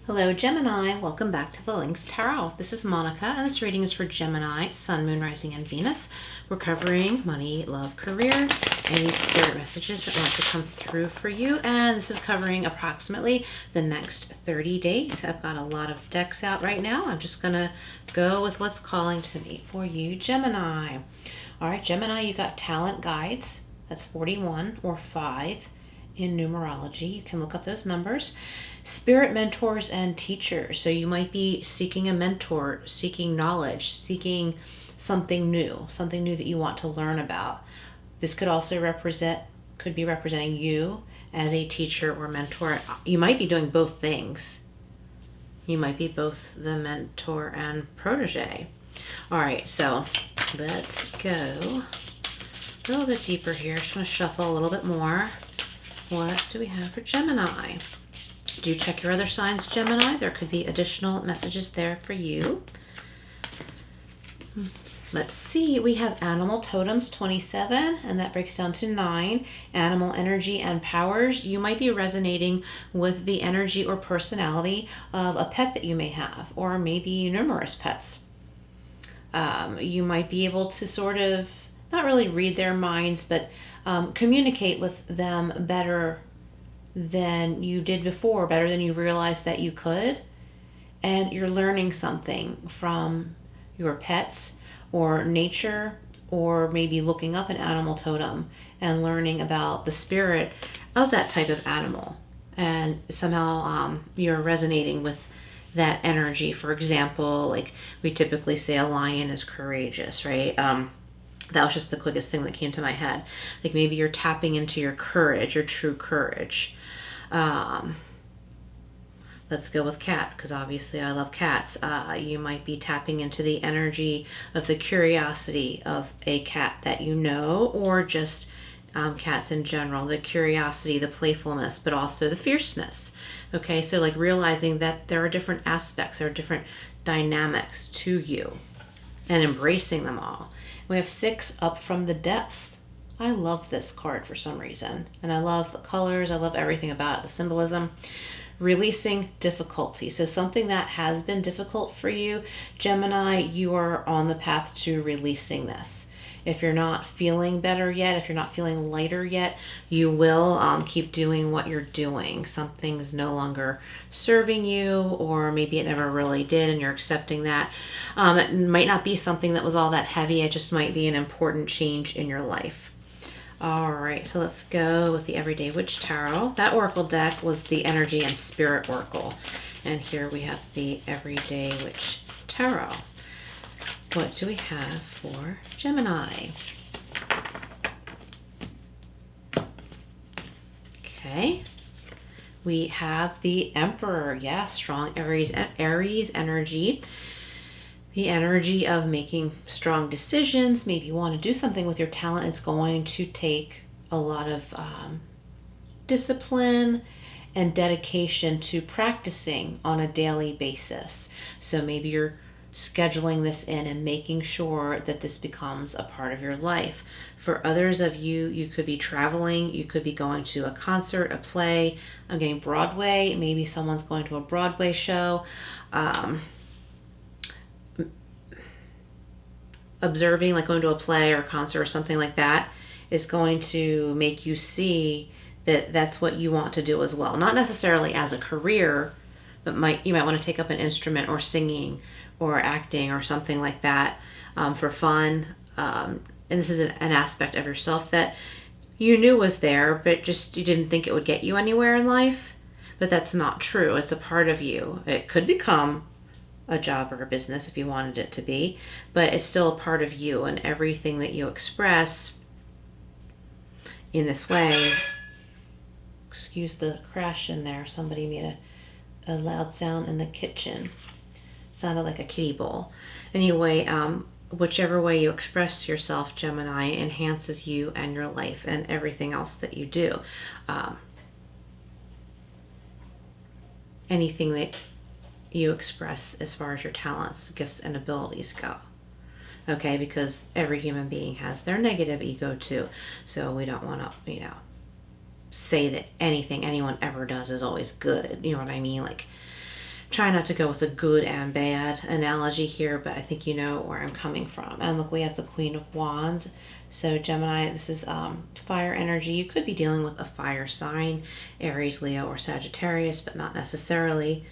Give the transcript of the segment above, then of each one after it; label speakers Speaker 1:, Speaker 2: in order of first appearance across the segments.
Speaker 1: Hello Gemini, welcome back to the Lynx Tarot. This is Monica and this reading is for Gemini, Sun, Moon, Rising, and Venus. We're covering money, love, career, any spirit messages that want to come through for you. And this is covering approximately the next 30 days. I've got a lot of decks out right now. I'm just going to go with what's calling to me for you, Gemini. All right, Gemini, you got talent guides. That's 41 or 5 in numerology. You can look up those numbers. Spirit mentors and teachers. So you might be seeking a mentor, seeking knowledge, seeking something new that you want to learn about. This could also be representing you as a teacher or mentor. You might be doing both things. You might be both the mentor and protege. All right, so let's go a little bit deeper here. Just want to shuffle a little bit more. What do we have for Gemini? Do check your other signs, Gemini. There could be additional messages there for you. Let's see. We have animal totems 27, and that breaks down to 9. Animal energy and powers. You might be resonating with the energy or personality of a pet that you may have, or maybe numerous pets. You might be able to sort of, not really read their minds, but communicate with them better than you did before, better than you realized that you could. And you're learning something from your pets or nature, or maybe looking up an animal totem and learning about the spirit of that type of animal. And somehow you're resonating with that energy. For example, like we typically say a lion is courageous, right? That was just the quickest thing that came to my head. Like maybe you're tapping into your courage, your true courage. Let's go with cat, because obviously I love cats. You might be tapping into the energy of the curiosity of a cat that you know, or just cats in general. The curiosity, the playfulness, but also the fierceness. Okay, so like realizing that there are different aspects, there are different dynamics to you, and embracing them all. We have 6 up from the depths. I love this card for some reason. And I love the colors. I love everything about it, the symbolism. Releasing difficulty. So something that has been difficult for you, Gemini, you are on the path to releasing this. If you're not feeling better yet, if you're not feeling lighter yet, you will keep doing what you're doing. Something's no longer serving you, or maybe it never really did and you're accepting that. It might not be something that was all that heavy. It just might be an important change in your life. All right, so let's go with the Everyday Witch Tarot. That Oracle deck was the Energy and Spirit Oracle. And here we have the Everyday Witch Tarot. What do we have for Gemini? Okay. We have the Emperor. Yeah, strong Aries energy. The energy of making strong decisions. Maybe you want to do something with your talent. It's going to take a lot of discipline and dedication to practicing on a daily basis. So maybe you're scheduling this in and making sure that this becomes a part of your life. For others of you, you could be traveling, you could be going to a concert, a play. I'm getting Broadway. Maybe someone's going to a Broadway show. Observing, like going to a play or a concert or something like that, is going to make you see that that's what you want to do as well. Not necessarily as a career, but you might want to take up an instrument or singing or acting or something like that for fun. And this is an aspect of yourself that you knew was there, but just you didn't think it would get you anywhere in life. But that's not true. It's a part of you. It could become a job or a business if you wanted it to be, but it's still a part of you, and everything that you express in this way. Excuse the crash in there. Somebody made a loud sound in the kitchen. Sounded like a kitty bowl. Anyway, whichever way you express yourself, Gemini, enhances you and your life and everything else that you do. Anything that you express as far as your talents, gifts, and abilities go. Okay, because every human being has their negative ego too. So we don't want to, say that anything anyone ever does is always good. You know what I mean? Like, try not to go with a good and bad analogy here, but I think you know where I'm coming from. And look, we have the Queen of Wands. So Gemini, this is fire energy. You could be dealing with a fire sign, Aries, Leo, or Sagittarius, but not necessarily.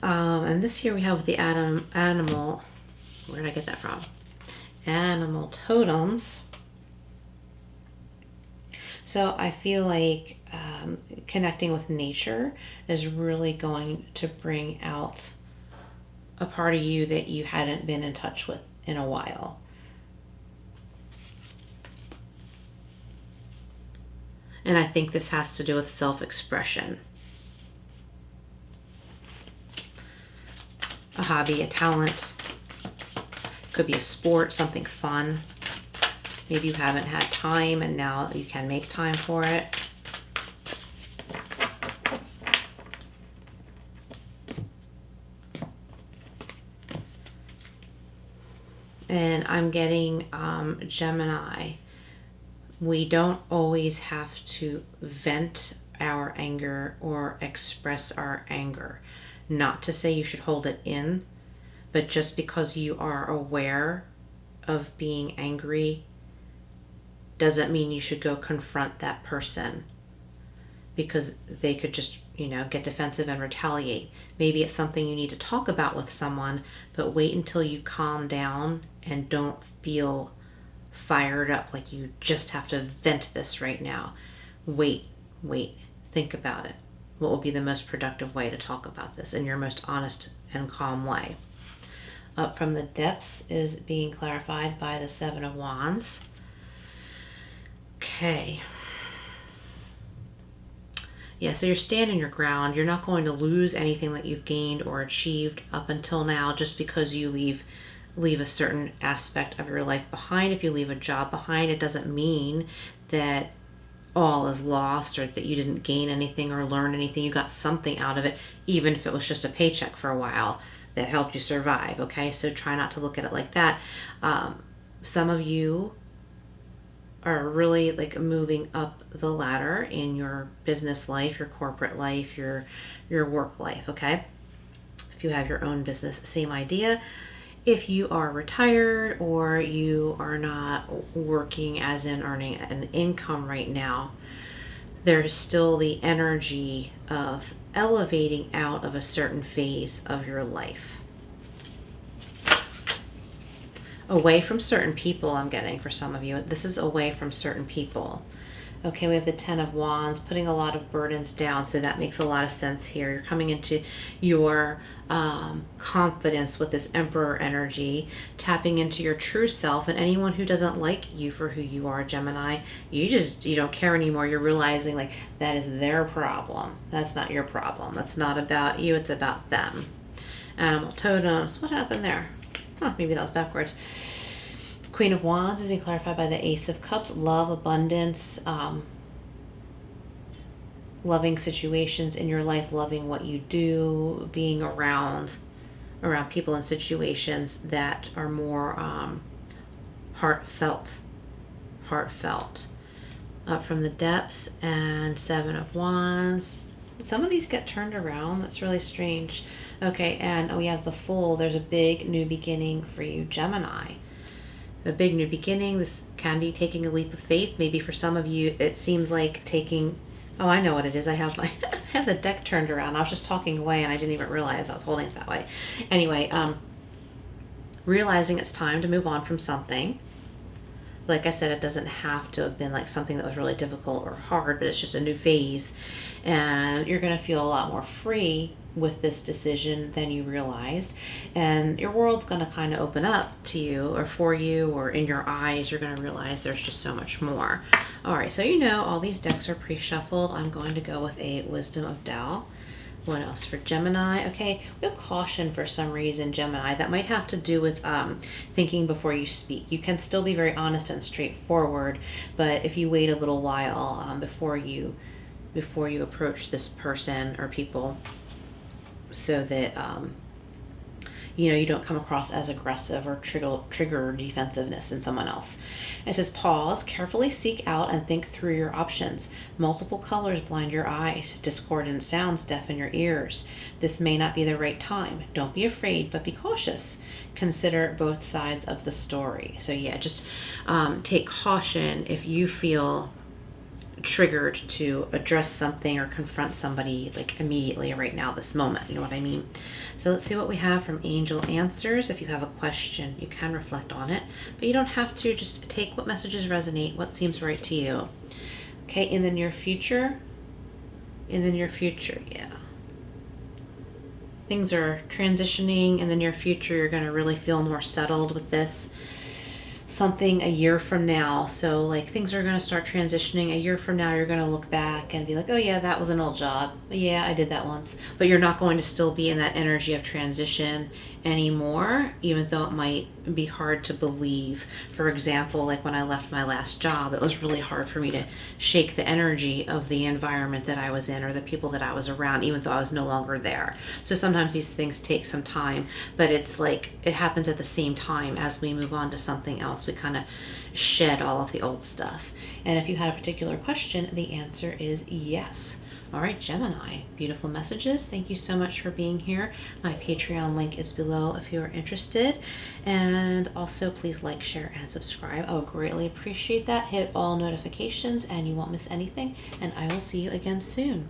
Speaker 1: And this here we have the animal. Where did I get that from? Animal totems. So I feel like connecting with nature is really going to bring out a part of you that you hadn't been in touch with in a while. And I think this has to do with self-expression. A hobby, a talent. Could be a sport, something fun. Maybe you haven't had time and now you can make time for it. And I'm getting Gemini. We don't always have to vent our anger or express our anger. Not to say you should hold it in, but just because you are aware of being angry doesn't mean you should go confront that person, because they could just, get defensive and retaliate. Maybe it's something you need to talk about with someone, but wait until you calm down and don't feel fired up like you just have to vent this right now. Wait, think about it. What will be the most productive way to talk about this in your most honest and calm way? Up from the depths is being clarified by the Seven of Wands. Okay. Yeah, so you're standing your ground. You're not going to lose anything that you've gained or achieved up until now just because you leave a certain aspect of your life behind. If you leave a job behind, it doesn't mean that all is lost or that you didn't gain anything or learn anything. You got something out of it, even if it was just a paycheck for a while that helped you survive, okay? So try not to look at it like that. Some of you are really like moving up the ladder in your business life, your corporate life, your work life, okay? If you have your own business, same idea. If you are retired or you are not working as in earning an income right now, there's still the energy of elevating out of a certain phase of your life. Away from certain people, I'm getting for some of you. This is away from certain people. Okay, we have the Ten of Wands, putting a lot of burdens down, so that makes a lot of sense here. You're coming into your confidence with this Emperor energy, tapping into your true self, and anyone who doesn't like you for who you are, Gemini, you don't care anymore. You're realizing like that is their problem. That's not your problem. That's not about you, it's about them. Animal totems, what happened there? Maybe that was backwards. Queen of Wands is being clarified by the Ace of Cups. Love, abundance, loving situations in your life, loving what you do, being around people and situations that are more heartfelt. Up from the depths and Seven of Wands. Some of these get turned around. That's really strange. Okay, and we have the Fool. There's a big new beginning for you, Gemini. A big new beginning. This can be taking a leap of faith. Maybe for some of you, it seems like taking... Oh, I know what it is. I have I have the deck turned around. I was just talking away and I didn't even realize I was holding it that way. Anyway, realizing it's time to move on from something. Like I said, it doesn't have to have been like something that was really difficult or hard, but it's just a new phase. And you're going to feel a lot more free with this decision than you realized. And your world's going to kind of open up to you or for you, or in your eyes, you're going to realize there's just so much more. All right, so all these decks are pre-shuffled. I'm going to go with a Wisdom of Tao. What else for Gemini? Okay, we have caution for some reason, Gemini. That might have to do with thinking before you speak. You can still be very honest and straightforward, but if you wait a little while before you approach this person or people, so that you don't come across as aggressive or trigger defensiveness in someone else. It says, pause, carefully seek out and think through your options. Multiple colors blind your eyes. Discordant sounds deafen your ears. This may not be the right time. Don't be afraid, but be cautious. Consider both sides of the story. So yeah, just take caution if you feel triggered to address something or confront somebody like immediately right now, this moment. You know what I mean? So let's see what we have from Angel Answers. If you have a question, you can reflect on it, but you don't have to. Just take what messages resonate, what seems right to you. Okay, in the near future, yeah. Things are transitioning. In the near future, you're going to really feel more settled with this. Something a year from now. So like things are going to start transitioning. A year from now, you're going to look back and be like, oh yeah, that was an old job. Yeah, I did that once. But you're not going to still be in that energy of transition anymore, even though it might be hard to believe. For example, like when I left my last job, it was really hard for me to shake the energy of the environment that I was in or the people that I was around, even though I was no longer there. So sometimes these things take some time, but it's like it happens at the same time as we move on to something else. We kind of shed all of the old stuff. And if you had a particular question, the answer is yes. All right, Gemini, beautiful messages. Thank you so much for being here. My Patreon link is below if you are interested. And also, please like, share, and subscribe. I would greatly appreciate that. Hit all notifications and you won't miss anything. And I will see you again soon.